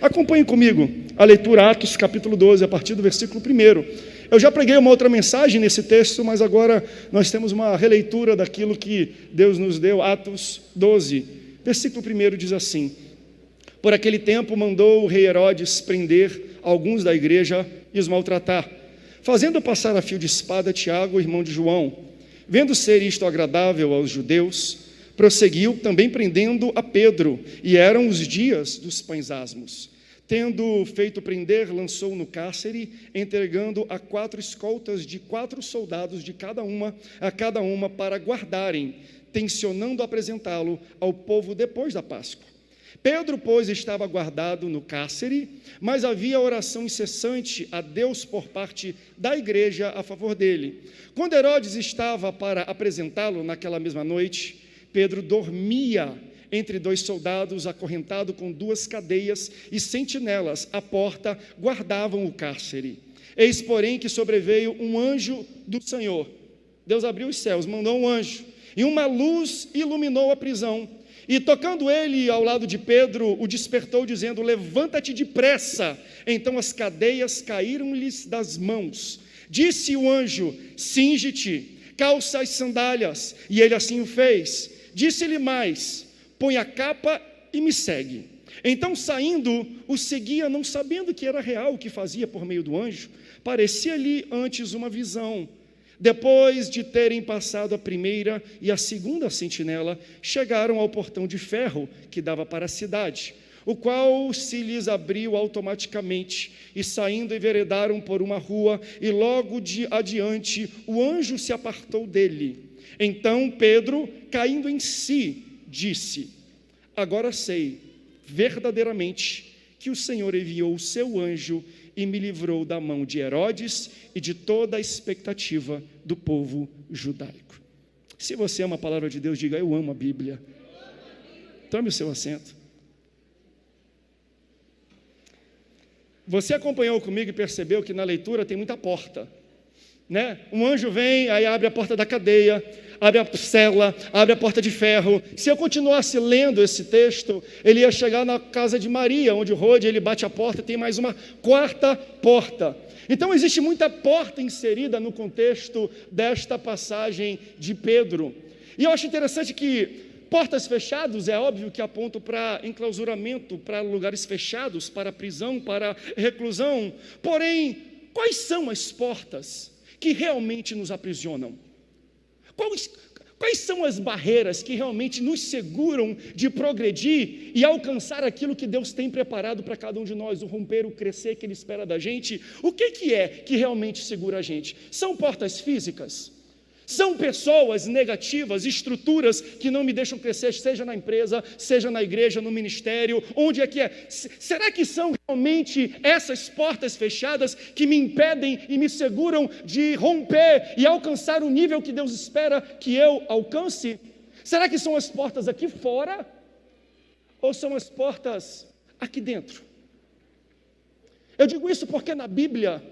Acompanhe comigo a leitura, Atos capítulo 12, a partir do versículo 1. Eu já preguei uma outra mensagem nesse texto, mas agora nós temos uma releitura daquilo que Deus nos deu. Atos 12, versículo 1 diz assim: por aquele tempo mandou o rei Herodes prender alguns da igreja e os maltratar, fazendo passar a fio de espada Tiago, irmão de João. Vendo ser isto agradável aos judeus, prosseguiu também prendendo a Pedro, e eram os dias dos pães asmos. Tendo feito prender, lançou no cárcere, entregando a 4 escoltas de 4 soldados de a cada uma para guardarem, tencionando apresentá-lo ao povo depois da Páscoa. Pedro, pois, estava guardado no cárcere, mas havia oração incessante a Deus por parte da igreja a favor dele. Quando Herodes estava para apresentá-lo naquela mesma noite, Pedro dormia entre 2 soldados, acorrentado com 2 cadeias, e sentinelas à porta guardavam o cárcere. Eis, porém, que sobreveio um anjo do Senhor. Deus abriu os céus, mandou um anjo, e uma luz iluminou a prisão. E tocando ele ao lado de Pedro, o despertou, dizendo: levanta-te depressa. Então as cadeias caíram-lhes das mãos. Disse o anjo: cinge-te, calça as sandálias. E ele assim o fez. Disse-lhe mais: põe a capa e me segue. Então, saindo, o seguia, não sabendo que era real o que fazia por meio do anjo. Parecia-lhe antes uma visão. Depois de terem passado a primeira e a segunda sentinela, chegaram ao portão de ferro que dava para a cidade, o qual se lhes abriu automaticamente, e saindo enveredaram por uma rua, e logo adiante o anjo se apartou dele. Então Pedro, caindo em si, disse: agora sei verdadeiramente que o Senhor enviou o seu anjo e me livrou da mão de Herodes e de toda a expectativa do povo judaico. Se você ama a palavra de Deus, diga: eu amo a Bíblia. Tome o seu assento. Você acompanhou comigo e percebeu que na leitura tem muita porta, né? Um anjo vem, aí abre a porta da cadeia, abre a cela, abre a porta de ferro. Se eu continuasse lendo esse texto, ele ia chegar na casa de Maria, onde Rode, ele bate a porta, tem mais uma 4ª porta. Então existe muita porta inserida no contexto desta passagem de Pedro. E eu acho interessante que portas fechadas, é óbvio que apontam para enclausuramento, para lugares fechados, para prisão, para reclusão. Porém, quais são as portas que realmente nos aprisionam? Quais são as barreiras que realmente nos seguram de progredir e alcançar aquilo que Deus tem preparado para cada um de nós, o romper, o crescer que Ele espera da gente? O que é que realmente segura a gente? São portas físicas? São pessoas negativas, estruturas que não me deixam crescer, seja na empresa, seja na igreja, no ministério, onde é que é? Será que são realmente essas portas fechadas que me impedem e me seguram de romper e alcançar o nível que Deus espera que eu alcance? Será que são as portas aqui fora ou são as portas aqui dentro? Eu digo isso porque na Bíblia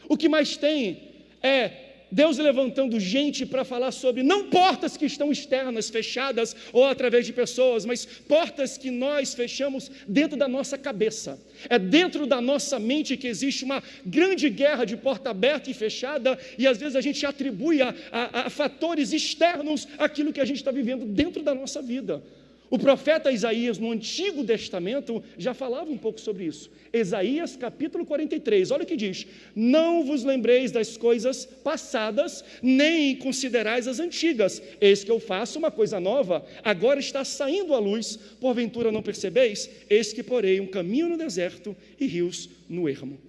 o que mais tem é Deus levantando gente para falar sobre, não portas que estão externas, fechadas, ou através de pessoas, mas portas que nós fechamos dentro da nossa cabeça. É dentro da nossa mente que existe uma grande guerra de porta aberta e fechada, e às vezes a gente atribui a fatores externos aquilo que a gente está vivendo dentro da nossa vida. O profeta Isaías, no Antigo Testamento, já falava um pouco sobre isso. Isaías capítulo 43, olha o que diz: não vos lembreis das coisas passadas, nem considerais as antigas. Eis que eu faço uma coisa nova, agora está saindo à luz, porventura não percebeis? Eis que porei um caminho no deserto e rios no ermo.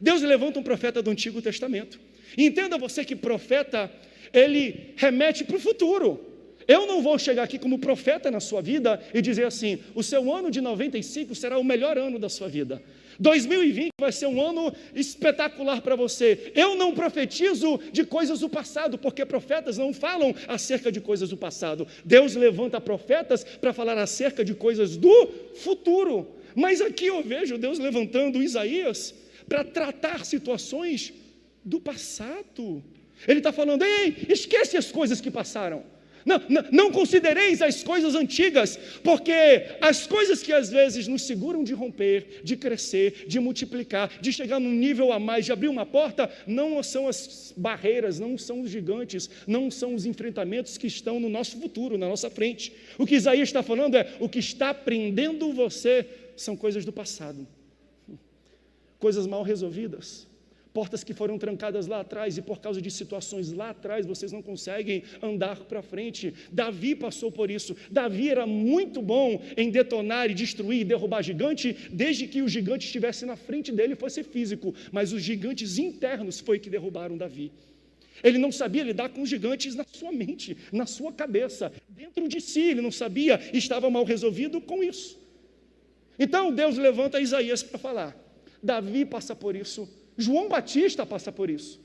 Deus levanta um profeta do Antigo Testamento. E entenda você que profeta, ele remete para o futuro. Eu não vou chegar aqui como profeta na sua vida e dizer assim: o seu ano de 95 será o melhor ano da sua vida. 2020 vai ser um ano espetacular para você. Eu não profetizo de coisas do passado, porque profetas não falam acerca de coisas do passado. Deus levanta profetas para falar acerca de coisas do futuro. Mas aqui eu vejo Deus levantando Isaías para tratar situações do passado. Ele está falando: ei, esquece as coisas que passaram. Não considereis as coisas antigas, porque as coisas que às vezes nos seguram de romper, de crescer, de multiplicar, de chegar num nível a mais, de abrir uma porta, não são as barreiras, não são os gigantes, não são os enfrentamentos que estão no nosso futuro, na nossa frente. O que Isaías está falando é, o que está prendendo você são coisas do passado, coisas mal resolvidas, portas que foram trancadas lá atrás, e por causa de situações lá atrás, vocês não conseguem andar para frente. Davi passou por isso. Davi era muito bom em detonar e destruir e derrubar gigante, desde que o gigante estivesse na frente dele e fosse físico, mas os gigantes internos foi que derrubaram Davi. Ele não sabia lidar com os gigantes na sua mente, na sua cabeça, dentro de si, ele não sabia, estava mal resolvido com isso. Então Deus levanta Isaías para falar. Davi passa por isso, João Batista passa por isso.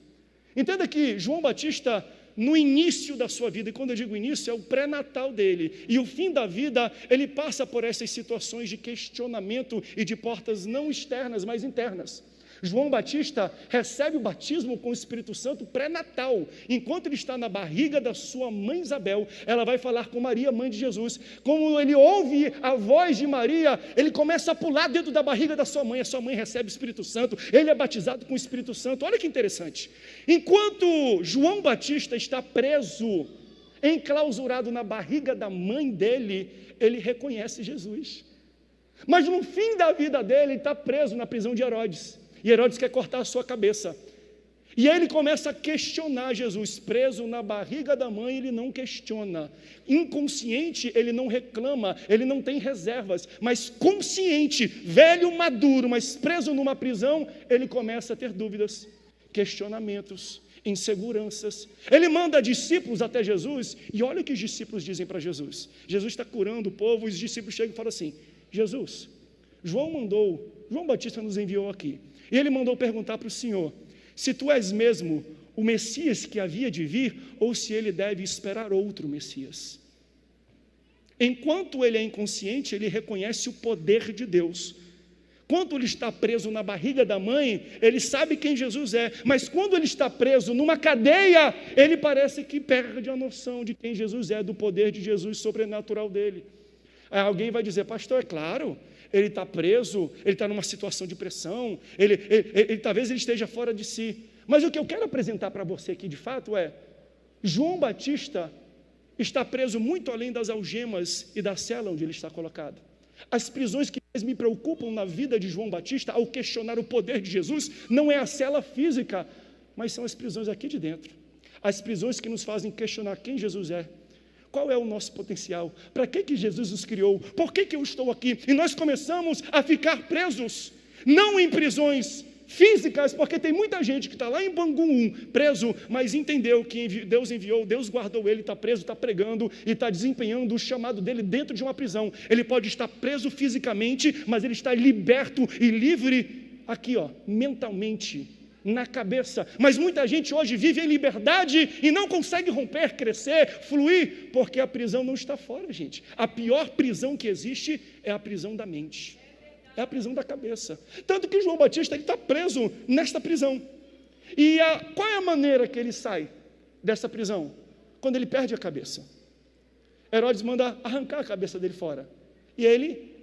Entenda que João Batista, no início da sua vida, e quando eu digo início, é o pré-natal dele, e o fim da vida, ele passa por essas situações de questionamento e de portas não externas, mas internas. João Batista recebe o batismo com o Espírito Santo pré-natal. Enquanto ele está na barriga da sua mãe Isabel, ela vai falar com Maria, mãe de Jesus. Como ele ouve a voz de Maria, ele começa a pular dentro da barriga da sua mãe. A sua mãe recebe o Espírito Santo, ele é batizado com o Espírito Santo. Olha que interessante. Enquanto João Batista está preso, enclausurado na barriga da mãe dele, ele reconhece Jesus. Mas no fim da vida dele, ele está preso na prisão de Herodes. E Herodes quer cortar a sua cabeça. E aí ele começa a questionar Jesus. Preso na barriga da mãe, ele não questiona. Inconsciente, ele não reclama, ele não tem reservas. Mas consciente, velho, maduro, mas preso numa prisão, ele começa a ter dúvidas, questionamentos, inseguranças. Ele manda discípulos até Jesus, e olha o que os discípulos dizem para Jesus. Jesus está curando o povo, e os discípulos chegam e falam assim: Jesus, João Batista nos enviou aqui. E ele mandou perguntar para o Senhor se tu és mesmo o Messias que havia de vir, ou se ele deve esperar outro Messias. Enquanto ele é inconsciente, ele reconhece o poder de Deus. Quando ele está preso na barriga da mãe, ele sabe quem Jesus é, mas quando ele está preso numa cadeia, ele parece que perde a noção de quem Jesus é, do poder de Jesus sobrenatural dele. Aí alguém vai dizer: pastor, é claro, ele está preso, ele está numa situação de pressão, talvez ele esteja fora de si. Mas o que eu quero apresentar para você aqui de fato é: João Batista está preso muito além das algemas e da cela onde ele está colocado. As prisões que mais me preocupam na vida de João Batista, ao questionar o poder de Jesus, não é a cela física, mas são as prisões aqui de dentro. As prisões que nos fazem questionar quem Jesus é. Qual é o nosso potencial? Para que Jesus nos criou? Por que eu estou aqui? E nós começamos a ficar presos, não em prisões físicas, porque tem muita gente que está lá em Bangu preso, mas entendeu que Deus enviou, Deus guardou ele, está preso, está pregando e está desempenhando o chamado dele dentro de uma prisão. Ele pode estar preso fisicamente, mas ele está liberto e livre aqui, mentalmente, na cabeça. Mas muita gente hoje vive em liberdade e não consegue romper, crescer, fluir, porque a prisão não está fora, gente. A pior prisão que existe é a prisão da mente, é a prisão da cabeça. Tanto que João Batista está preso nesta prisão. E qual é a maneira que ele sai dessa prisão? Quando ele perde a cabeça. Herodes manda arrancar a cabeça dele fora, e ele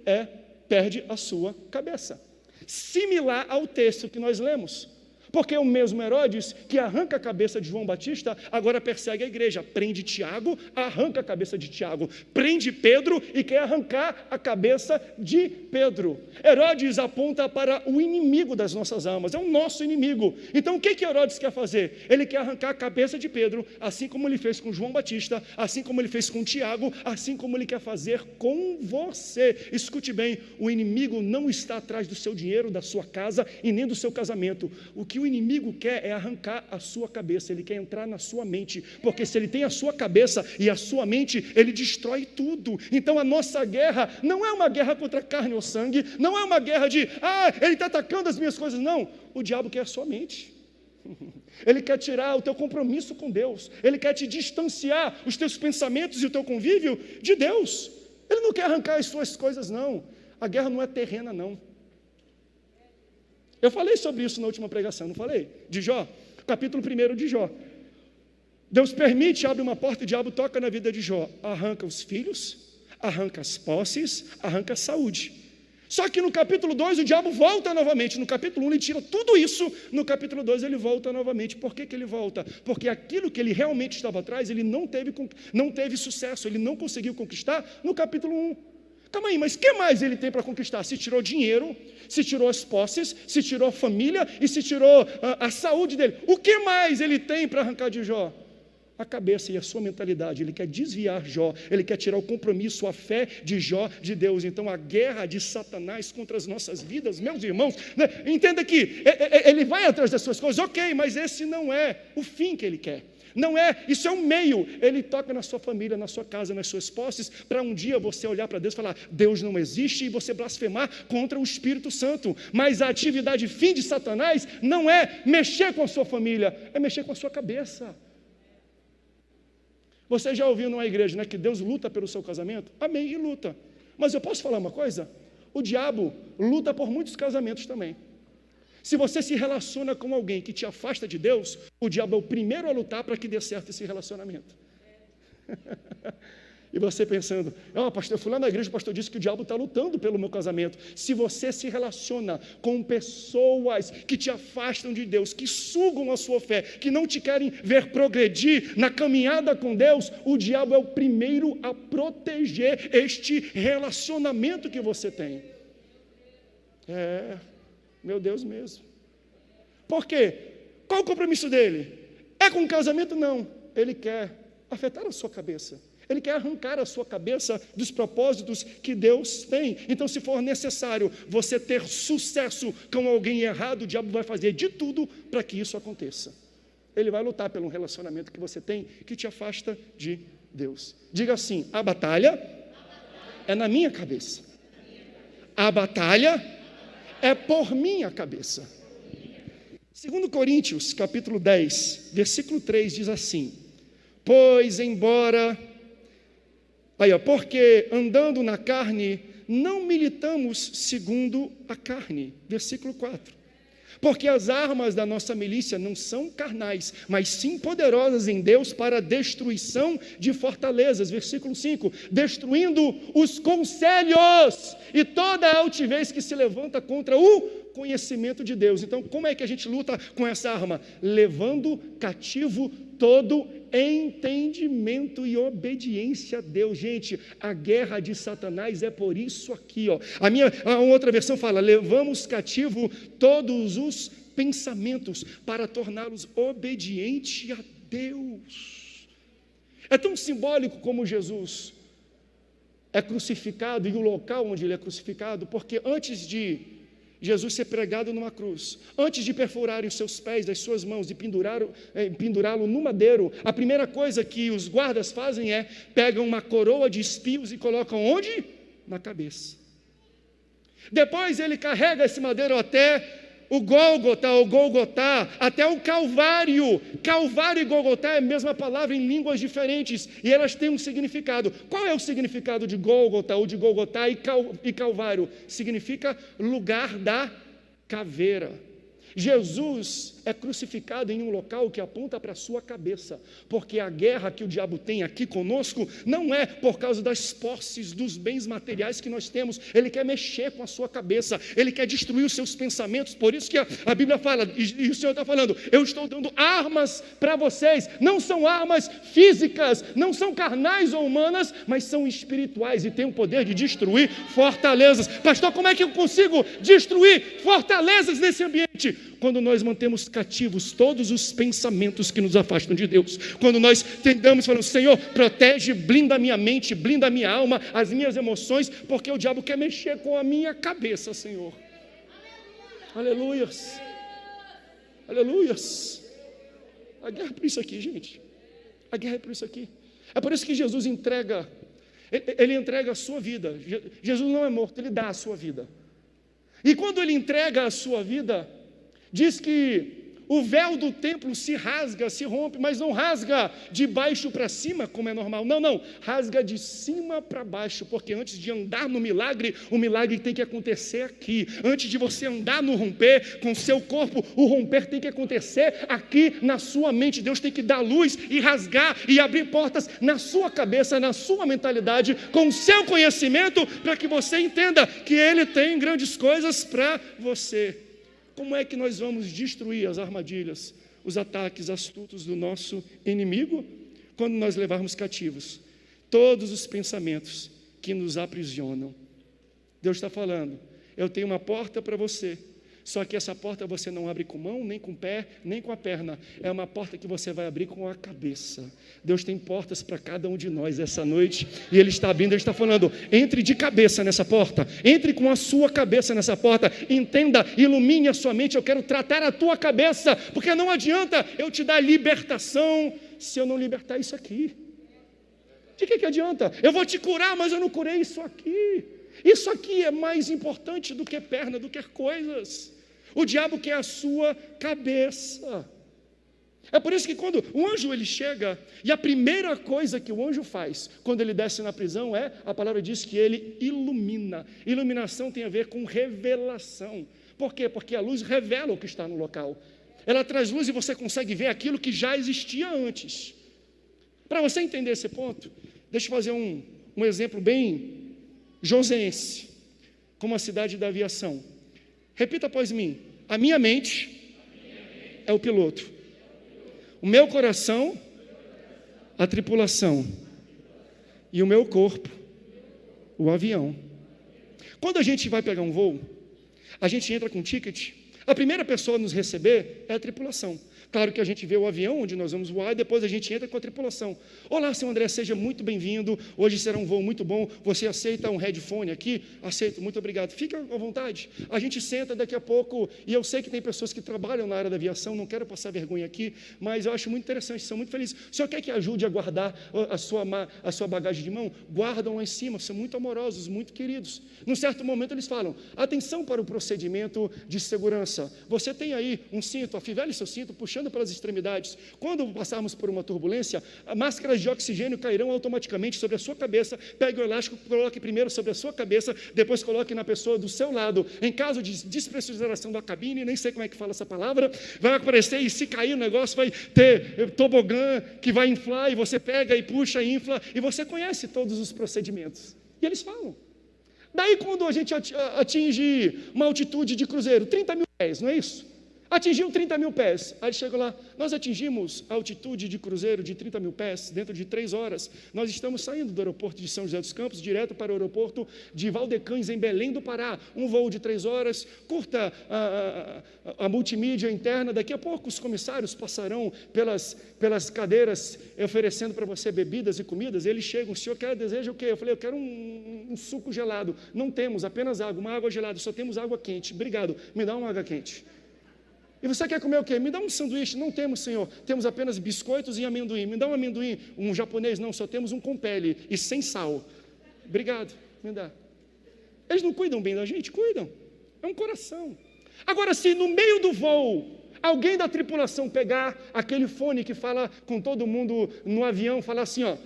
perde a sua cabeça. Similar ao texto que nós lemos. Porque o mesmo Herodes que arranca a cabeça de João Batista, agora persegue a igreja, prende Tiago, arranca a cabeça de Tiago, prende Pedro e quer arrancar a cabeça de Pedro. Herodes aponta para o inimigo das nossas almas, é o nosso inimigo. Então o que Herodes quer fazer? Ele quer arrancar a cabeça de Pedro, assim como ele fez com João Batista, assim como ele fez com Tiago, assim como ele quer fazer com você. Escute bem, o inimigo não está atrás do seu dinheiro, da sua casa e nem do seu casamento. O que o inimigo quer é arrancar a sua cabeça, ele quer entrar na sua mente, porque se ele tem a sua cabeça e a sua mente, ele destrói tudo. Então a nossa guerra não é uma guerra contra carne ou sangue, não é uma guerra de, ele está atacando as minhas coisas, não. O diabo quer a sua mente, ele quer tirar o teu compromisso com Deus, ele quer te distanciar os teus pensamentos e o teu convívio de Deus. Ele não quer arrancar as suas coisas, não. A guerra não é terrena, não. Eu falei sobre isso na última pregação, não falei? De Jó, capítulo 1 de Jó. Deus permite, abre uma porta, o diabo toca na vida de Jó, arranca os filhos, arranca as posses, arranca a saúde. Só que no capítulo 2 o diabo volta novamente. No capítulo 1 ele tira tudo isso, no capítulo 2 ele volta novamente. Por que ele volta? Porque aquilo que ele realmente estava atrás, ele não teve sucesso, ele não conseguiu conquistar no capítulo 1. Calma aí, mas o que mais ele tem para conquistar? Se tirou dinheiro, se tirou as posses, se tirou a família e se tirou a saúde dele. O que mais ele tem para arrancar de Jó? A cabeça e a sua mentalidade. Ele quer desviar Jó, ele quer tirar o compromisso, a fé de Jó de Deus. Então a guerra de Satanás contra as nossas vidas, meus irmãos, né? Entenda que ele vai atrás das suas coisas, ok, mas esse não é o fim que ele quer. Não é, isso é um meio. Ele toca na sua família, na sua casa, nas suas posses, para um dia você olhar para Deus e falar, Deus não existe, e você blasfemar contra o Espírito Santo. Mas a atividade fim de Satanás não é mexer com a sua família, é mexer com a sua cabeça. Você já ouviu numa igreja, né, que Deus luta pelo seu casamento? Amém, e luta. Mas eu posso falar uma coisa? O diabo luta por muitos casamentos também. Se você se relaciona com alguém que te afasta de Deus, o diabo é o primeiro a lutar para que dê certo esse relacionamento. E você pensando, pastor, eu fui lá na igreja, o pastor disse que o diabo está lutando pelo meu casamento. Se você se relaciona com pessoas que te afastam de Deus, que sugam a sua fé, que não te querem ver progredir na caminhada com Deus, o diabo é o primeiro a proteger este relacionamento que você tem. Meu Deus mesmo. Por quê? Qual o compromisso dele? É com o casamento? Não. Ele quer afetar a sua cabeça. Ele quer arrancar a sua cabeça dos propósitos que Deus tem. Então, se for necessário você ter sucesso com alguém errado, o diabo vai fazer de tudo para que isso aconteça. Ele vai lutar pelo relacionamento que você tem, que te afasta de Deus. Diga assim, a batalha é na minha cabeça. A batalha é por minha cabeça. 2 Coríntios, capítulo 10, versículo 3, diz assim, porque andando na carne, não militamos segundo a carne. Versículo 4. Porque as armas da nossa milícia não são carnais, mas sim poderosas em Deus para a destruição de fortalezas. Versículo 5. Destruindo os conselhos e toda a altivez que se levanta contra o conhecimento de Deus. Então, como é que a gente luta com essa arma? Levando cativo todo entendimento e obediência a Deus. Gente, a guerra de Satanás é por isso aqui, ó. A outra versão fala, levamos cativo todos os pensamentos para torná-los obedientes a Deus. É tão simbólico como Jesus é crucificado e o local onde ele é crucificado, porque antes de Jesus ser pregado numa cruz, antes de perfurarem os seus pés, as suas mãos e pendurá-lo no madeiro, a primeira coisa que os guardas fazem é, pegam uma coroa de espinhos e colocam onde? Na cabeça. Depois ele carrega esse madeiro até o Gólgota, até o Calvário. Calvário e Gólgota é a mesma palavra em línguas diferentes, e elas têm um significado. Qual é o significado de Gólgota, ou de Gólgota e Calvário? Significa lugar da caveira. Jesus é crucificado em um local que aponta para a sua cabeça, porque a guerra que o diabo tem aqui conosco não é por causa das posses, dos bens materiais que nós temos. Ele quer mexer com a sua cabeça, ele quer destruir os seus pensamentos. Por isso que a Bíblia fala, e o Senhor está falando, eu estou dando armas para vocês. Não são armas físicas, não são carnais ou humanas, mas são espirituais e têm o poder de destruir fortalezas. Pastor, como é que eu consigo destruir fortalezas nesse ambiente? Quando nós mantemos cativos todos os pensamentos que nos afastam de Deus, quando nós tentamos falar, Senhor, protege, blinda a minha mente, blinda a minha alma, as minhas emoções, porque o diabo quer mexer com a minha cabeça, Senhor. Aleluias, aleluias. A guerra é por isso aqui, gente. A guerra é por isso aqui. É por isso que Jesus entrega, ele entrega a sua vida. Jesus não é morto, ele dá a sua vida. E quando ele entrega a sua vida, diz que o véu do templo se rasga, se rompe, mas não rasga de baixo para cima, como é normal. Não, rasga de cima para baixo, porque antes de andar no milagre, o milagre tem que acontecer aqui. Antes de você andar no romper com o seu corpo, o romper tem que acontecer aqui na sua mente. Deus tem que dar luz e rasgar e abrir portas na sua cabeça, na sua mentalidade, com o seu conhecimento, para que você entenda que Ele tem grandes coisas para você. Como é que nós vamos destruir as armadilhas, os ataques astutos do nosso inimigo? Quando nós levarmos cativos todos os pensamentos que nos aprisionam. Deus está falando, eu tenho uma porta para você, só que essa porta você não abre com mão, nem com o pé, nem com a perna, é uma porta que você vai abrir com a cabeça. Deus tem portas para cada um de nós essa noite, e Ele está abrindo, Ele está falando, entre de cabeça nessa porta, entre com a sua cabeça nessa porta, entenda, ilumine a sua mente, eu quero tratar a tua cabeça, porque não adianta eu te dar libertação, se eu não libertar isso aqui. De que adianta? Eu vou te curar, mas eu não curei isso aqui. Isso aqui é mais importante do que perna, do que coisas. O diabo quer a sua cabeça. É por isso que quando o anjo ele chega, e a primeira coisa que o anjo faz, quando ele desce na prisão, a palavra diz que ele ilumina. Iluminação tem a ver com revelação. Por quê? Porque a luz revela o que está no local. Ela traz luz e você consegue ver aquilo que já existia antes. Para você entender esse ponto, deixa eu fazer um exemplo bem joseense, como a cidade da aviação. Repita após mim: a minha mente é o piloto, o meu coração, a tripulação, e o meu corpo, o avião. Quando a gente vai pegar um voo, a gente entra com ticket, a primeira pessoa a nos receber é a tripulação. Claro que a gente vê o avião onde nós vamos voar e depois a gente entra com a tripulação. Olá, senhor André, seja muito bem-vindo. Hoje será um voo muito bom. Você aceita um headphone aqui? Aceito, muito obrigado. Fica à vontade. A gente senta daqui a pouco, e eu sei que tem pessoas que trabalham na área da aviação, não quero passar vergonha aqui, mas eu acho muito interessante, são muito felizes. O senhor quer que ajude a guardar a sua bagagem de mão? Guardam lá em cima, são muito amorosos, muito queridos. Num certo momento eles falam, atenção para o procedimento de segurança. Você tem aí um cinto, afivele seu cinto, puxando pelas extremidades. Quando passarmos por uma turbulência, máscaras de oxigênio cairão automaticamente sobre a sua cabeça. Pegue o elástico, coloque primeiro sobre a sua cabeça, depois coloque na pessoa do seu lado. Em caso de despressurização da cabine, nem sei como é que fala essa palavra, vai aparecer, e se cair o negócio vai ter tobogã que vai inflar, e você pega e puxa e infla, e você conhece todos os procedimentos. E eles falam. Daí quando a gente atinge uma altitude de cruzeiro, 30 mil pés, não é isso? Atingiu 30 mil pés, aí chega lá, nós atingimos a altitude de cruzeiro de 30 mil pés, dentro de 3 horas, nós estamos saindo do aeroporto de São José dos Campos, direto para o aeroporto de Valdecães, em Belém do Pará, um voo de 3 horas, curta a multimídia interna, daqui a pouco os comissários passarão pelas cadeiras, oferecendo para você bebidas e comidas, eles chegam, o senhor deseja o quê? Eu falei, eu quero um suco gelado, não temos, apenas água, uma água gelada, só temos água quente, obrigado, me dá uma água quente. E você quer comer o quê? Me dá um sanduíche. Não temos, senhor. Temos apenas biscoitos e amendoim. Me dá um amendoim. Um japonês? Não, só temos um com pele e sem sal. Obrigado, me dá. Eles não cuidam bem da gente? Cuidam. É um coração. Agora, se no meio do voo, alguém da tripulação pegar aquele fone que fala com todo mundo no avião, falar assim, ó,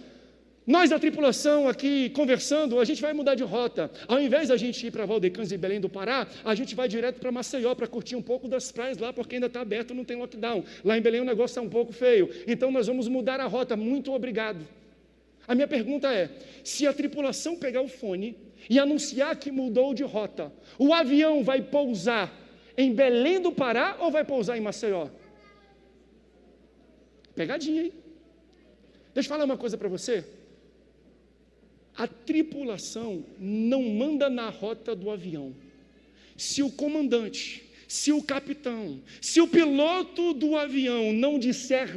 nós da tripulação aqui conversando, a gente vai mudar de rota. Ao invés da gente ir para Valdecães e Belém do Pará, a gente vai direto para Maceió para curtir um pouco das praias lá, porque ainda está aberto, não tem lockdown. Lá em Belém o negócio está um pouco feio. Então nós vamos mudar a rota. Muito obrigado. A minha pergunta é, se a tripulação pegar o fone e anunciar que mudou de rota, o avião vai pousar em Belém do Pará ou vai pousar em Maceió? Pegadinha, hein? Deixa eu falar uma coisa para você. A tripulação não manda na rota do avião. Se o comandante, se o capitão, se o piloto do avião não disser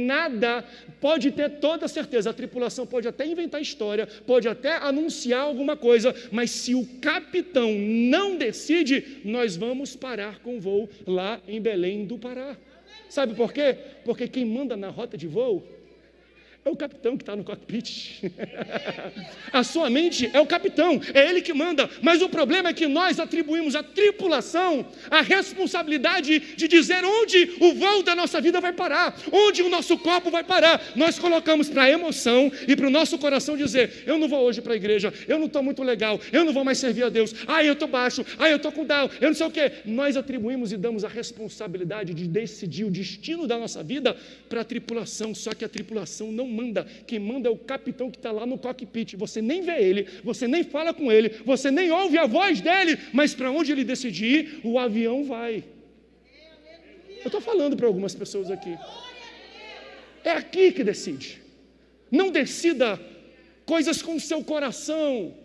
nada, pode ter toda certeza, a tripulação pode até inventar história, pode até anunciar alguma coisa, mas se o capitão não decide, nós vamos parar com o voo lá em Belém do Pará. Sabe por quê? Porque quem manda na rota de voo É o capitão que está no cockpit. A sua mente é o capitão, é ele que manda. Mas o problema é que nós atribuímos à tripulação a responsabilidade de dizer onde o voo da nossa vida vai parar, onde o nosso copo vai parar. Nós colocamos para a emoção e para o nosso coração dizer: eu não vou hoje para a igreja, eu não estou muito legal, eu não vou mais servir a Deus, eu estou baixo, eu estou com down, eu não sei o quê. Nós atribuímos e damos a responsabilidade de decidir o destino da nossa vida para a tripulação. Só que a tripulação não manda, quem manda é o capitão que está lá no cockpit. Você nem vê ele, você nem fala com ele, você nem ouve a voz dele, mas para onde ele decidir, o avião vai. Eu estou falando para algumas pessoas aqui. É aqui que decide. Não decida coisas com o seu coração,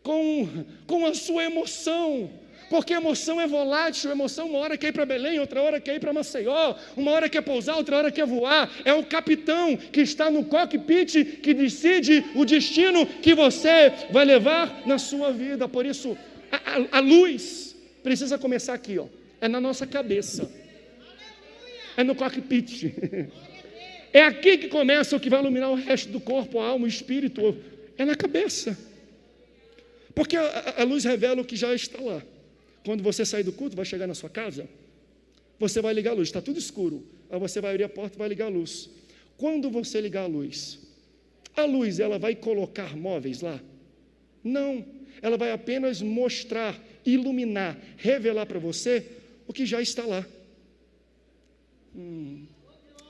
com a sua emoção, porque emoção é volátil. Emoção, uma hora quer ir para Belém, outra hora quer ir para Maceió, uma hora quer pousar, outra hora quer voar. É o capitão que está no cockpit que decide o destino que você vai levar na sua vida. Por isso, a luz precisa começar aqui, é na nossa cabeça, é no cockpit. É aqui que começa o que vai iluminar o resto do corpo, a alma, o espírito, é na cabeça. Porque a luz revela o que já está lá. Quando você sair do culto, vai chegar na sua casa, você vai ligar a luz, está tudo escuro, aí você vai abrir a porta e vai ligar a luz. Quando você ligar a luz, ela vai colocar móveis lá? Não, ela vai apenas mostrar, iluminar, revelar para você o que já está lá.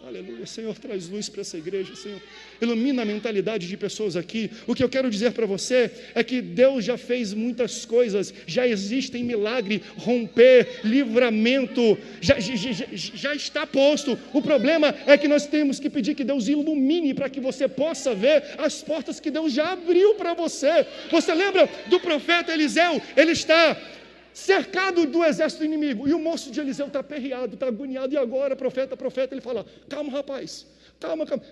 Aleluia, Senhor, traz luz para essa igreja, Senhor, ilumina a mentalidade de pessoas aqui. O que eu quero dizer para você é que Deus já fez muitas coisas, já existem milagre, romper, livramento, já está posto. O problema é que nós temos que pedir que Deus ilumine para que você possa ver as portas que Deus já abriu para você. Você lembra do profeta Eliseu? Ele está cercado do exército inimigo, e o moço de Eliseu está aperreado, está agoniado, e agora, profeta, ele fala: calma rapaz,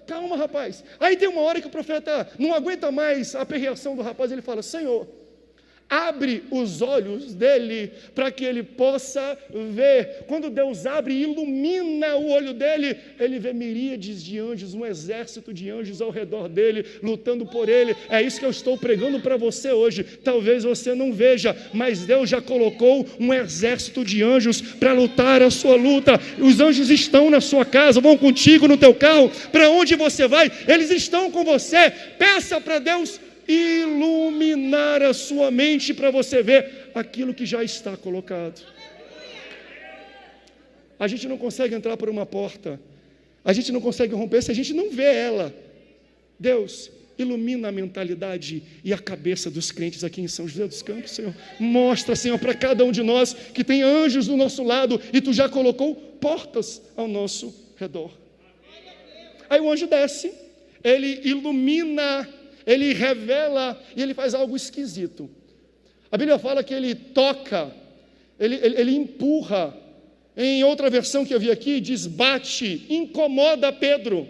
calma rapaz. Aí tem uma hora que o profeta não aguenta mais a aperreação do rapaz, ele fala: Senhor, abre os olhos dele para que ele possa ver. Quando Deus abre e ilumina o olho dele, ele vê miríades de anjos, um exército de anjos ao redor dele, lutando por ele. É isso que eu estou pregando para você hoje. Talvez você não veja, mas Deus já colocou um exército de anjos para lutar a sua luta. Os anjos estão na sua casa, vão contigo no teu carro, para onde você vai, eles estão com você. Peça para Deus iluminar a sua mente para você ver aquilo que já está colocado. A gente não consegue entrar por uma porta, a gente não consegue romper se a gente não vê ela. Deus, ilumina a mentalidade e a cabeça dos crentes aqui em São José dos Campos, Senhor. Mostra, Senhor, para cada um de nós que tem anjos do nosso lado e Tu já colocou portas ao nosso redor. Aí o anjo desce, ele ilumina, ele revela e ele faz algo esquisito. A Bíblia fala que ele toca, ele empurra. Em outra versão que eu vi aqui, diz bate, incomoda Pedro. Ou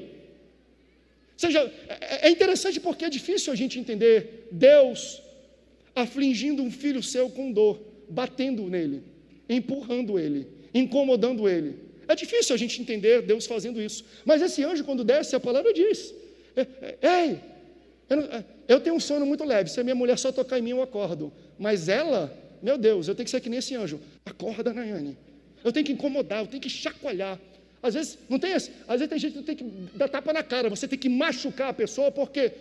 seja, é interessante porque é difícil a gente entender Deus afligindo um filho seu com dor, batendo nele, empurrando ele, incomodando ele. É difícil a gente entender Deus fazendo isso. Mas esse anjo, quando desce, a palavra diz: ei, eu tenho um sono muito leve, se a minha mulher só tocar em mim eu acordo, mas ela, meu Deus, eu tenho que ser que nem esse anjo. Acorda, Nayane, eu tenho que incomodar, eu tenho que chacoalhar. Às vezes não tem esse, às vezes tem gente que tem que dar tapa na cara, você tem que machucar a pessoa, porque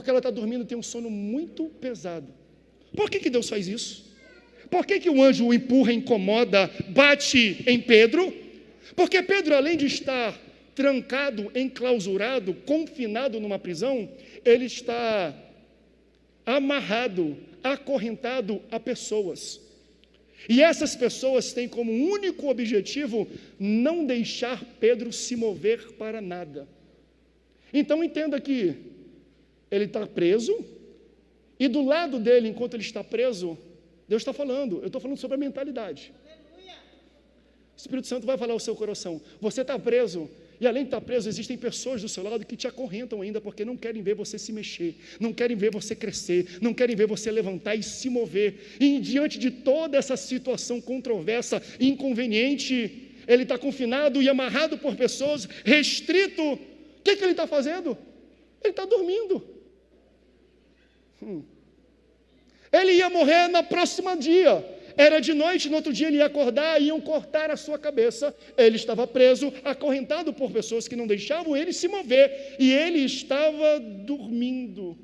ela está dormindo, tem um sono muito pesado. Por que Deus faz isso? Por que o anjo o empurra, incomoda, bate em Pedro? Porque Pedro, além de estar trancado, enclausurado, confinado numa prisão, ele está amarrado, acorrentado a pessoas. E essas pessoas têm como único objetivo não deixar Pedro se mover para nada. Então entenda que ele está preso, e do lado dele, enquanto ele está preso, Deus está falando, eu estou falando sobre a mentalidade. O Espírito Santo vai falar ao seu coração: você está preso, e além de estar preso, existem pessoas do seu lado que te acorrentam ainda, porque não querem ver você se mexer, não querem ver você crescer, não querem ver você levantar e se mover. E diante de toda essa situação controversa, inconveniente, ele está confinado e amarrado por pessoas, restrito. O que ele está fazendo? Ele está dormindo. Ele ia morrer no próximo dia. Era de noite, no outro dia ele ia acordar, iam cortar a sua cabeça. Ele estava preso, acorrentado por pessoas que não deixavam ele se mover. E ele estava dormindo.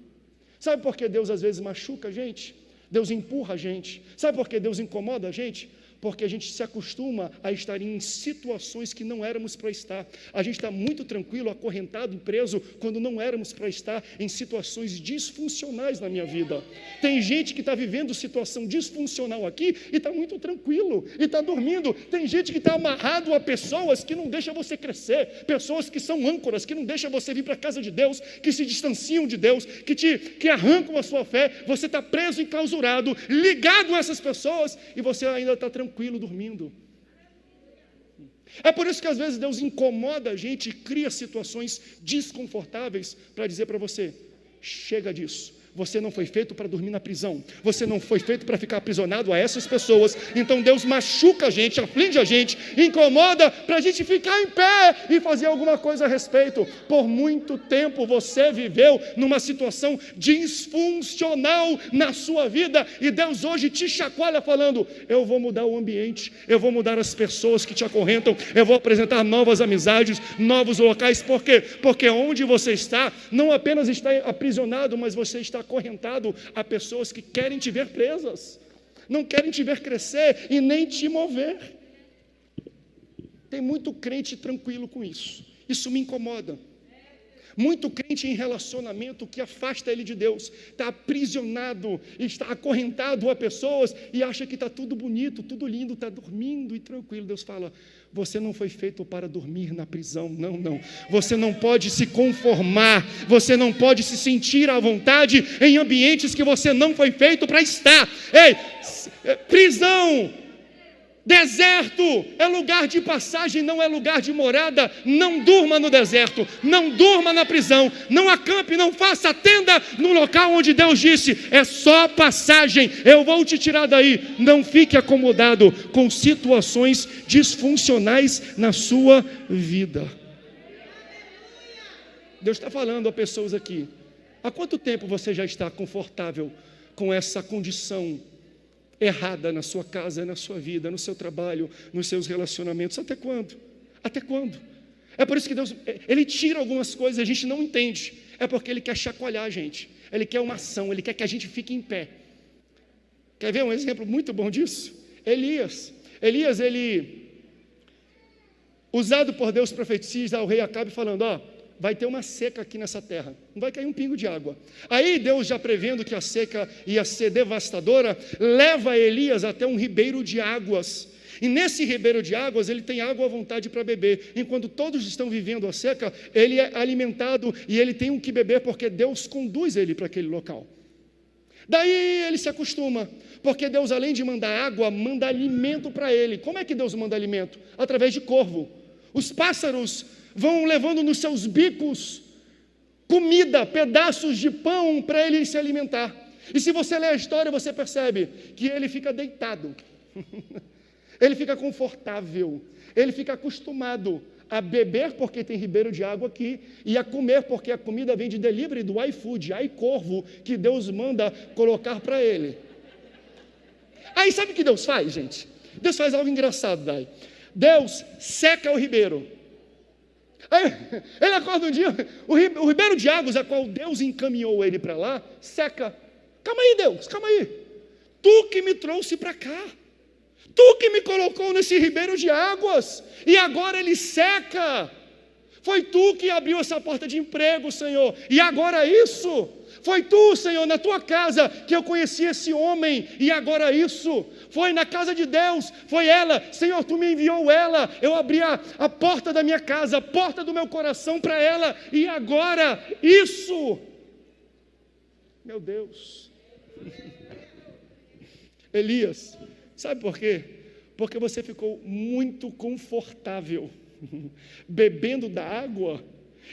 Sabe por que Deus às vezes machuca a gente? Deus empurra a gente. Sabe por que Deus incomoda a gente? Porque a gente se acostuma a estar em situações que não éramos para estar. A gente está muito tranquilo, acorrentado e preso, quando não éramos para estar em situações disfuncionais na minha vida. Tem gente que está vivendo situação disfuncional aqui e está muito tranquilo, e está dormindo. Tem gente que está amarrado a pessoas que não deixam você crescer, pessoas que são âncoras, que não deixam você vir para a casa de Deus, que se distanciam de Deus, que arrancam a sua fé. Você está preso, enclausurado, ligado a essas pessoas, e você ainda está tranquilo, dormindo. É por isso que às vezes Deus incomoda a gente e cria situações desconfortáveis para dizer para você: chega disso. Você não foi feito para dormir na prisão. Você não foi feito para ficar aprisionado a essas pessoas. Então Deus machuca a gente, aflige a gente, incomoda para a gente ficar em pé e fazer alguma coisa a respeito. Por muito tempo você viveu numa situação disfuncional na sua vida, e Deus hoje te chacoalha falando: eu vou mudar o ambiente, eu vou mudar as pessoas que te acorrentam, eu vou apresentar novas amizades, novos locais. Por quê? Porque onde você está, não apenas está aprisionado, mas você está acorrentado a pessoas que querem te ver presas, não querem te ver crescer e nem te mover. Tem muito crente tranquilo com isso. Isso me incomoda. Muito crente em relacionamento que afasta ele de Deus, está aprisionado, está acorrentado a pessoas e acha que está tudo bonito, tudo lindo, está dormindo e tranquilo. Deus fala: você não foi feito para dormir na prisão, não. Você não pode se conformar, você não pode se sentir à vontade em ambientes que você não foi feito para estar. Ei, prisão, deserto é lugar de passagem, não é lugar de morada. Não durma no deserto, não durma na prisão, não acampe, não faça tenda no local onde Deus disse: é só passagem, eu vou te tirar daí. Não fique acomodado com situações disfuncionais na sua vida. Deus está falando a pessoas aqui: há quanto tempo você já está confortável com essa condição errada na sua casa, na sua vida, no seu trabalho, nos seus relacionamentos? Até quando? Até quando? É por isso que Deus, Ele tira algumas coisas, a gente não entende. É porque Ele quer chacoalhar a gente. Ele quer uma ação, Ele quer que a gente fique em pé. Quer ver um exemplo muito bom disso? Elias, ele, usado por Deus, profetiza ao rei Acabe falando: vai ter uma seca aqui nessa terra, não vai cair um pingo de água. Aí Deus, já prevendo que a seca ia ser devastadora, leva Elias até um ribeiro de águas. E nesse ribeiro de águas ele tem água à vontade para beber. Enquanto todos estão vivendo a seca, ele é alimentado e ele tem o que beber, porque Deus conduz ele para aquele local. Daí ele se acostuma, porque Deus, além de mandar água, manda alimento para ele. Como é que Deus manda alimento? Através de corvo. Os pássaros vão levando nos seus bicos comida, pedaços de pão para ele se alimentar. E se você ler a história, você percebe que ele fica deitado, ele fica confortável, ele fica acostumado a beber, porque tem ribeiro de água aqui, e a comer, porque a comida vem de delivery do iFood, iCorvo, que Deus manda colocar para ele. Aí sabe o que Deus faz, gente? Deus faz algo engraçado, daí. Deus seca o ribeiro. Aí, ele acorda um dia, o ribeiro de águas, a qual Deus encaminhou ele para lá, seca. Calma aí, Deus, calma aí. Tu que me trouxe para cá, tu que me colocou nesse ribeiro de águas, e agora ele seca. Foi tu que abriu essa porta de emprego, Senhor, e agora isso. Foi tu, Senhor, na tua casa que eu conheci esse homem, e agora isso. Foi na casa de Deus, foi ela. Senhor, tu me enviou ela, eu abri a porta da minha casa, a porta do meu coração para ela, e agora isso. Meu Deus. Elias, sabe por quê? Porque você ficou muito confortável bebendo da água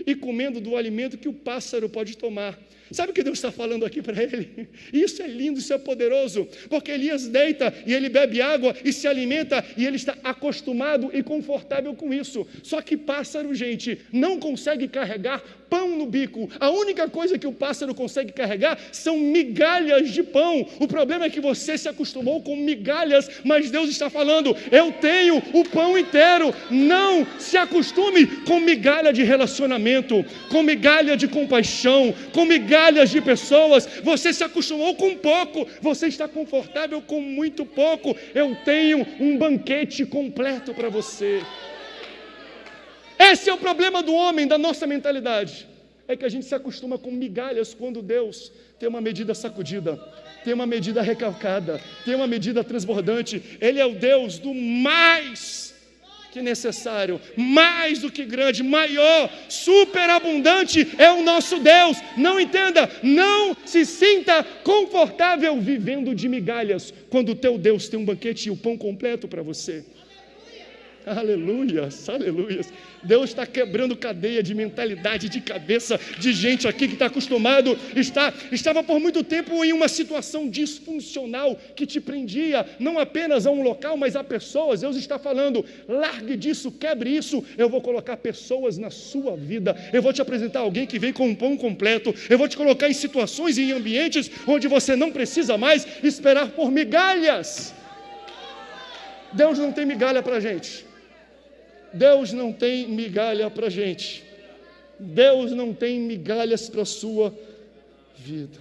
e comendo do alimento que o pássaro pode tomar. Sabe o que Deus está falando aqui para ele? Isso é lindo, isso é poderoso, porque Elias deita e ele bebe água e se alimenta, e ele está acostumado e confortável com isso. Só que pássaro, gente, não consegue carregar pão no bico. A única coisa que o pássaro consegue carregar são migalhas de pão. O problema é que você se acostumou com migalhas, mas Deus está falando, eu tenho o pão inteiro. Não se acostume com migalha de relacionamento, com migalha de compaixão, com migalhas de pessoas. Você se acostumou com pouco, você está confortável com muito pouco. Eu tenho um banquete completo para você. Esse é o problema do homem, da nossa mentalidade. É que a gente se acostuma com migalhas quando Deus tem uma medida sacudida, tem uma medida recalcada, tem uma medida transbordante. Ele é o Deus do mais que necessário, mais do que grande, maior, superabundante é o nosso Deus. Não entenda, não se sinta confortável vivendo de migalhas, quando o teu Deus tem um banquete e o pão completo para você. Aleluias, aleluias. Deus está quebrando cadeia de mentalidade, de cabeça, de gente aqui que está acostumado, estava por muito tempo em uma situação disfuncional que te prendia, não apenas a um local, mas a pessoas. Deus está falando, largue disso, quebre isso, eu vou colocar pessoas na sua vida, eu vou te apresentar alguém que vem com um pão completo, eu vou te colocar em situações e em ambientes onde você não precisa mais esperar por migalhas. Deus não tem migalha para a gente. Deus não tem migalha para a gente. Deus não tem migalhas para a sua vida.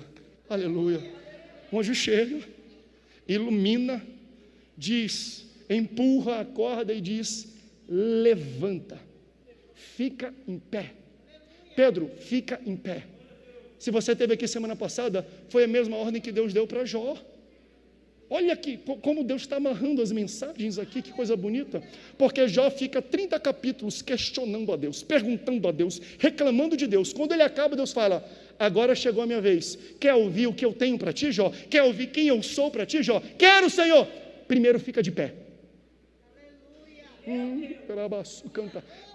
Aleluia. Um anjo chega, ilumina, diz, empurra a corda e diz, levanta, fica em pé. Pedro, fica em pé. Se você esteve aqui semana passada, foi a mesma ordem que Deus deu para Jó. Olha aqui, como Deus está amarrando as mensagens aqui, que coisa bonita, porque Jó fica 30 capítulos questionando a Deus, perguntando a Deus, reclamando de Deus. Quando ele acaba, Deus fala, agora chegou a minha vez, quer ouvir o que eu tenho para ti, Jó? Quer ouvir quem eu sou para ti, Jó? Quero, Senhor! Primeiro fica de pé.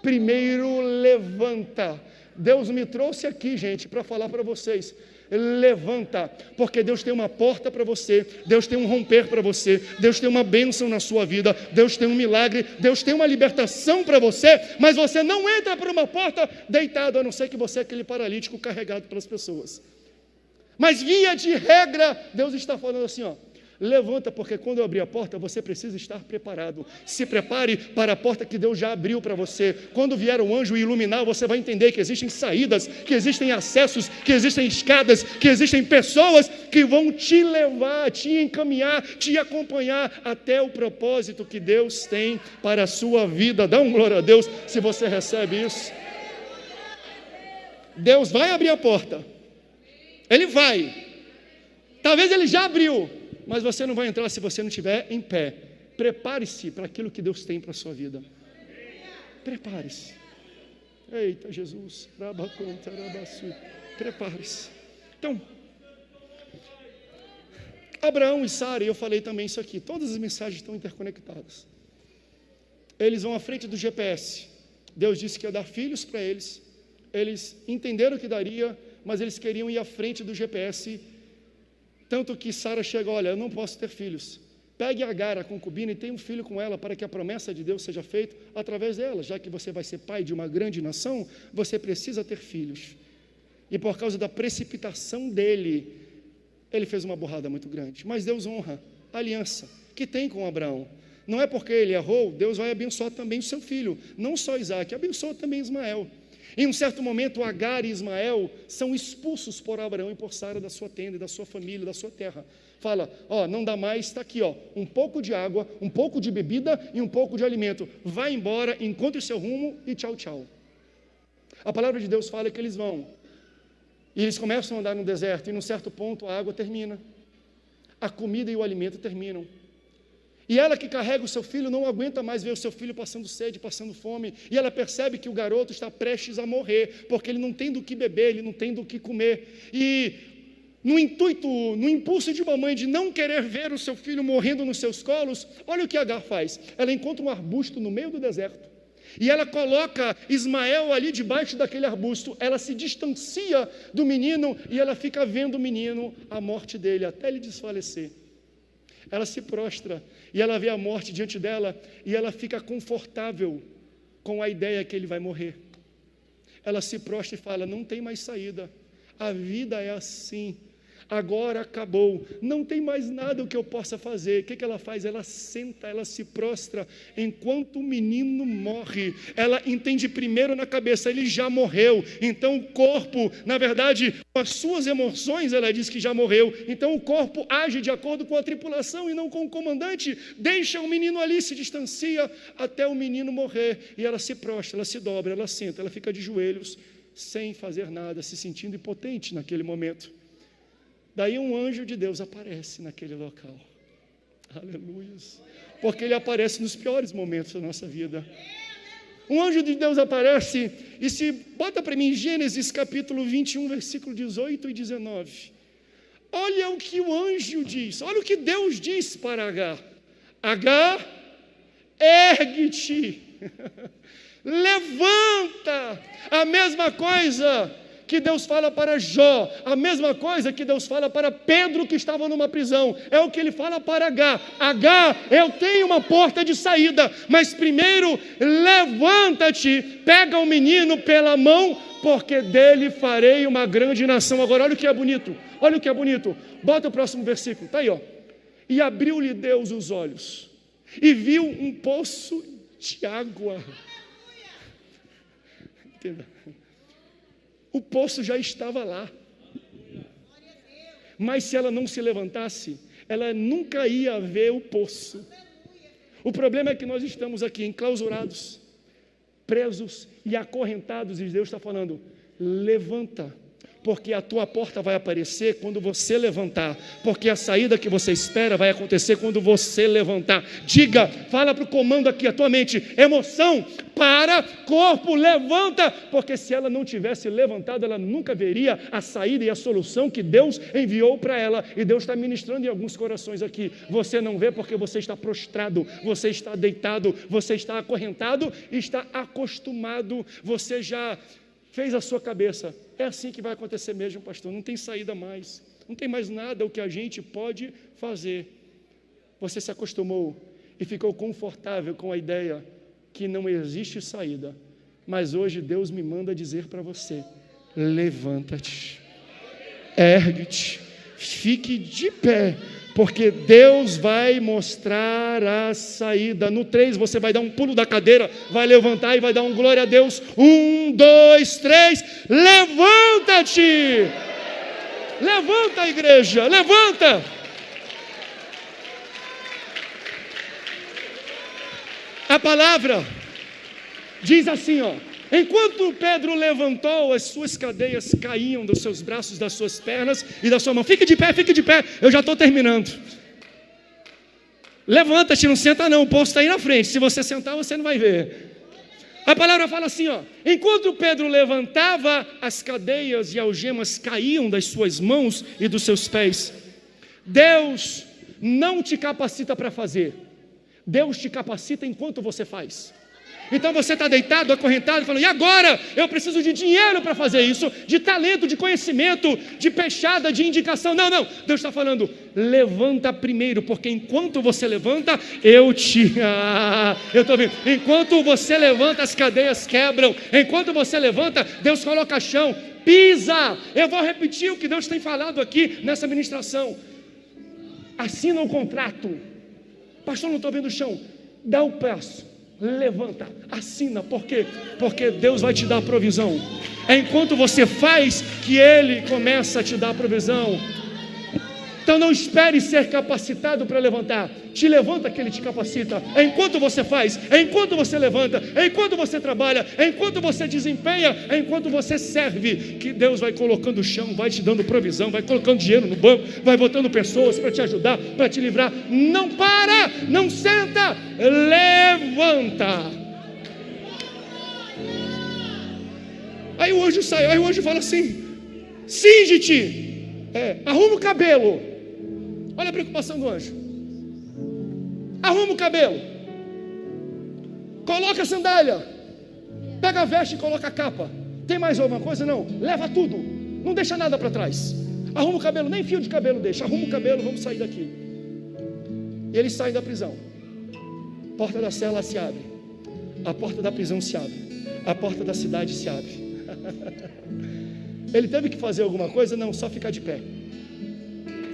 Primeiro levanta. Deus me trouxe aqui, gente, para falar para vocês. Levanta, porque Deus tem uma porta para você, Deus tem um romper para você, Deus tem uma bênção na sua vida, Deus tem um milagre, Deus tem uma libertação para você, mas você não entra por uma porta deitado, a não ser que você é aquele paralítico carregado pelas pessoas. Mas via de regra, Deus está falando assim, ó, levanta, porque quando eu abrir a porta, você precisa estar preparado. Se prepare para a porta que Deus já abriu para você. Quando vier o anjo iluminar, você vai entender que existem saídas, que existem acessos, que existem escadas, que existem pessoas que vão te levar, te encaminhar, te acompanhar até o propósito que Deus tem para a sua vida. Dá um glória a Deus se você recebe isso. Deus vai abrir a porta. Ele vai. Talvez ele já abriu, mas você não vai entrar se você não estiver em pé. Prepare-se para aquilo que Deus tem para a sua vida. Prepare-se. Eita, Jesus. Prepare-se. Então, Abraão e Sara, e eu falei também isso aqui, todas as mensagens estão interconectadas. Eles vão à frente do GPS. Deus disse que ia dar filhos para eles. Eles entenderam que daria, mas eles queriam ir à frente do GPS. Tanto que Sara chega, olha, eu não posso ter filhos. Pegue Agar, a concubina, e tenha um filho com ela, para que a promessa de Deus seja feita através dela. Já que você vai ser pai de uma grande nação, você precisa ter filhos. E por causa da precipitação dele, ele fez uma burrada muito grande. Mas Deus honra a aliança que tem com Abraão. Não é porque ele errou, Deus vai abençoar também o seu filho. Não só Isaac, abençoa também Ismael. Em um certo momento, Agar e Ismael são expulsos por Abraão e por Sara da sua tenda, da sua família, da sua terra. Fala, ó, não dá mais, está aqui, ó, um pouco de água, um pouco de bebida e um pouco de alimento. Vai embora, encontre o seu rumo e tchau, tchau. A palavra de Deus fala que eles vão. E eles começam a andar no deserto e num certo ponto a água termina. A comida e o alimento terminam. E ela que carrega o seu filho não aguenta mais ver o seu filho passando sede, passando fome. E ela percebe que o garoto está prestes a morrer, porque ele não tem do que beber, ele não tem do que comer. E no impulso de uma mãe de não querer ver o seu filho morrendo nos seus colos, olha o que Agar faz. Ela encontra um arbusto no meio do deserto. E ela coloca Ismael ali debaixo daquele arbusto. Ela se distancia do menino e ela fica vendo o menino, a morte dele, até ele desfalecer. Ela se prostra e ela vê a morte diante dela e ela fica confortável com a ideia que ele vai morrer. ela se prostra e fala: não tem mais saída, a vida é assim, agora acabou, não tem mais nada que eu possa fazer. O que ela faz? Ela senta, ela se prostra, enquanto o menino morre. Ela entende primeiro na cabeça: ele já morreu. Então o corpo, na verdade, com as suas emoções, ela diz que já morreu. Então o corpo age de acordo com a tripulação e não com o comandante. Deixa o menino ali, se distancia até o menino morrer. E ela se prostra, ela se dobra, ela senta, ela fica de joelhos, sem fazer nada, se sentindo impotente naquele momento. Daí um anjo de Deus aparece naquele local. Aleluia. Porque ele aparece nos piores momentos da nossa vida. Um anjo de Deus aparece, e se bota para mim Gênesis capítulo 21, versículo 18 e 19. Olha o que o anjo diz, olha o que Deus diz para Agar. Agar, ergue-te, levanta. A mesma coisa que Deus fala para Jó, a mesma coisa que Deus fala para Pedro, que estava numa prisão, é o que ele fala para Agar. Agar, eu tenho uma porta de saída, mas primeiro levanta-te, pega o menino pela mão, porque dele farei uma grande nação. Agora olha o que é bonito, olha o que é bonito, bota o próximo versículo, está aí, ó. E abriu-lhe Deus os olhos, e viu um poço de água. Entenda. O poço já estava lá, mas se ela não se levantasse, ela nunca ia ver o poço. O problema é que nós estamos aqui enclausurados, presos e acorrentados, e Deus está falando: levanta, porque a tua porta vai aparecer quando você levantar, porque a saída que você espera vai acontecer quando você levantar. Diga, fala para o comando aqui, a tua mente: emoção, para, corpo, levanta, porque se ela não tivesse levantado, ela nunca veria a saída e a solução que Deus enviou para ela. E Deus está ministrando em alguns corações aqui. Você não vê porque você está prostrado, você está deitado, você está acorrentado, está acostumado, você já fez a sua cabeça: é assim que vai acontecer mesmo, pastor, não tem saída mais, não tem mais nada o que a gente pode fazer. Você se acostumou e ficou confortável com a ideia que não existe saída, mas hoje Deus me manda dizer para você: levanta-te, ergue-te, fique de pé, porque Deus vai mostrar a saída. No 3 você vai dar um pulo da cadeira, vai levantar e vai dar um glória a Deus. 1, 2, 3, levanta-te! Levanta, igreja, levanta! A palavra diz assim, ó: enquanto Pedro levantou, as suas cadeias caíam dos seus braços, das suas pernas e da sua mão. Fique de pé, eu já estou terminando. Levanta-te, não senta não, o poço está aí na frente, se você sentar você não vai ver. A palavra fala assim, ó: enquanto Pedro levantava, as cadeias e algemas caíam das suas mãos e dos seus pés. Deus não te capacita para fazer, Deus te capacita enquanto você faz. Então você está deitado, acorrentado, falando: e agora? Eu preciso de dinheiro para fazer isso, de talento, de conhecimento, de peixada, de indicação. Não, Deus está falando: levanta primeiro, porque enquanto você levanta, eu estou vendo. Enquanto você levanta, as cadeias quebram. Enquanto você levanta, Deus coloca chão, pisa. Eu vou repetir o que Deus tem falado aqui nessa ministração. Assina o contrato. Pastor, não estou vendo o chão. Dá o passo, levanta, assina. Por quê? Porque Deus vai te dar a provisão. É enquanto você faz que Ele começa a te dar a provisão. Então não espere ser capacitado para levantar. Te levanta que Ele te capacita. É enquanto você faz, é enquanto você levanta, é enquanto você trabalha, é enquanto você desempenha, é enquanto você serve, que Deus vai colocando o chão, vai te dando provisão, vai colocando dinheiro no banco, vai botando pessoas para te ajudar, para te livrar. Não para, não senta, levanta. Aí o anjo sai, aí o anjo fala assim: cinge-te, arruma o cabelo. Olha a preocupação do anjo. Arruma o cabelo, coloca a sandália, pega a veste e coloca a capa. Tem mais alguma coisa? Não, leva tudo, não deixa nada para trás. Arruma o cabelo, nem fio de cabelo deixa. Arruma o cabelo, vamos sair daqui. E eles saem da prisão. A porta da cela se abre, a porta da prisão se abre, a porta da cidade se abre. Ele teve que fazer alguma coisa? Não, só ficar de pé.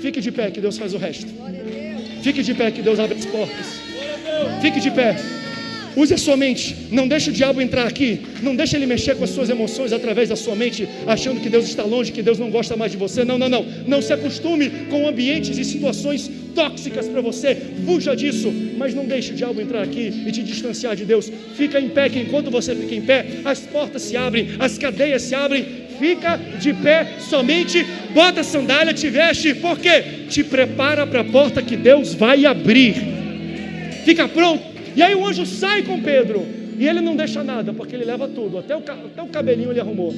Fique de pé que Deus faz o resto. Fique de pé que Deus abre as portas. Fique de pé. Use a sua mente. Não deixe o diabo entrar aqui. Não deixe ele mexer com as suas emoções através da sua mente, achando que Deus está longe, que Deus não gosta mais de você. Não. Não se acostume com ambientes e situações tóxicas para você. Fuja disso. Mas não deixe o diabo entrar aqui e te distanciar de Deus. Fica em pé, que enquanto você fica em pé, as portas se abrem, as cadeias se abrem. Fica de pé somente, bota a sandália, te veste. Por quê? Te prepara para a porta que Deus vai abrir. Fica pronto. E aí o anjo sai com Pedro, e ele não deixa nada, porque ele leva tudo, até o cabelinho ele arrumou.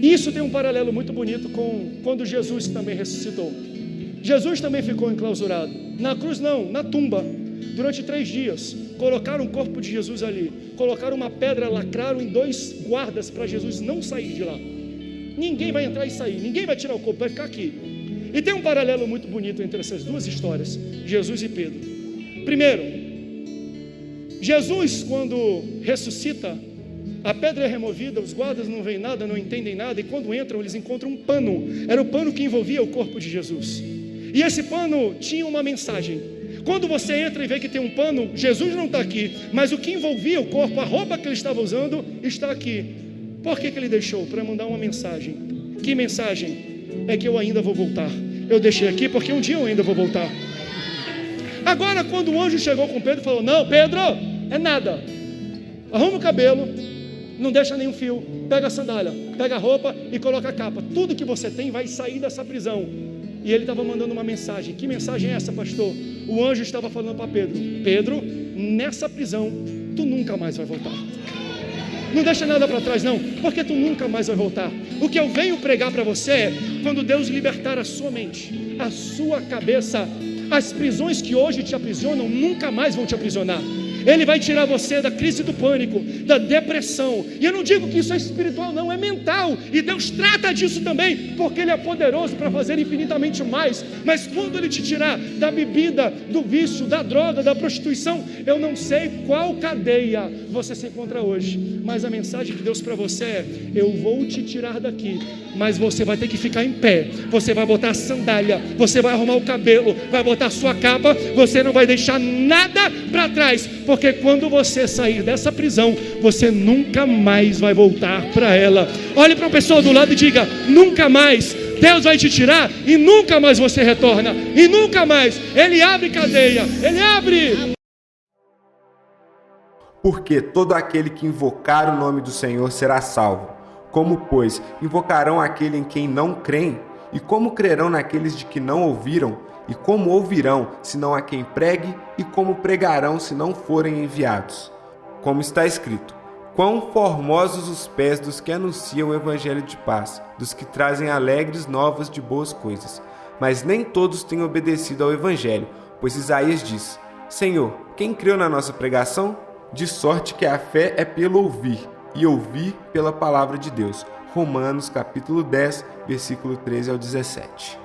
Isso tem um paralelo muito bonito com quando Jesus também ressuscitou. Jesus também ficou enclausurado, na cruz não, na tumba, durante 3 dias. Colocaram o corpo de Jesus ali, colocaram uma pedra, lacraram em 2 guardas para Jesus não sair de lá. Ninguém vai entrar e sair, ninguém vai tirar o corpo, vai ficar aqui. E tem um paralelo muito bonito entre essas 2 histórias, Jesus e Pedro. Primeiro, Jesus, quando ressuscita, a pedra é removida, os guardas não veem nada, não entendem nada, e quando entram, eles encontram um pano. Era o pano que envolvia o corpo de Jesus. E esse pano tinha uma mensagem. Quando você entra e vê que tem um pano, Jesus não está aqui, mas o que envolvia o corpo, a roupa que ele estava usando, está aqui. Por que ele deixou? Para mandar uma mensagem. Que mensagem? É que eu ainda vou voltar. Eu deixei aqui porque um dia eu ainda vou voltar. Agora, quando o anjo chegou com Pedro, falou: não, Pedro, é nada. Arruma o cabelo, não deixa nenhum fio, pega a sandália, pega a roupa e coloca a capa. Tudo que você tem vai sair dessa prisão. E ele estava mandando uma mensagem. Que mensagem é essa, pastor? O anjo estava falando para Pedro: Pedro, nessa prisão, tu nunca mais vai voltar. Não deixa nada para trás não, porque tu nunca mais vai voltar. O que eu venho pregar para você é: quando Deus libertar a sua mente, a sua cabeça, as prisões que hoje te aprisionam nunca mais vão te aprisionar. Ele vai tirar você da crise do pânico, da depressão. E eu não digo que isso é espiritual, não, é mental. E Deus trata disso também, porque Ele é poderoso para fazer infinitamente mais. Mas quando Ele te tirar da bebida, do vício, da droga, da prostituição, eu não sei qual cadeia você se encontra hoje, mas a mensagem de Deus para você é: eu vou te tirar daqui, mas você vai ter que ficar em pé. Você vai botar a sandália, você vai arrumar o cabelo, vai botar a sua capa, você não vai deixar nada para trás, porque quando você sair dessa prisão, você nunca mais vai voltar para ela. Olhe para a pessoa do lado e diga: nunca mais. Deus vai te tirar e nunca mais você retorna. E nunca mais. Ele abre cadeia. Ele abre. Porque todo aquele que invocar o nome do Senhor será salvo. Como, pois, invocarão aquele em quem não creem? E como crerão naqueles de que não ouviram? E como ouvirão, se não há quem pregue? E como pregarão, se não forem enviados? Como está escrito: quão formosos os pés dos que anunciam o evangelho de paz, dos que trazem alegres novas de boas coisas. Mas nem todos têm obedecido ao evangelho, pois Isaías diz: Senhor, quem creu na nossa pregação? De sorte que a fé é pelo ouvir, e ouvir pela palavra de Deus. Romanos capítulo 10, versículo 13 ao 17.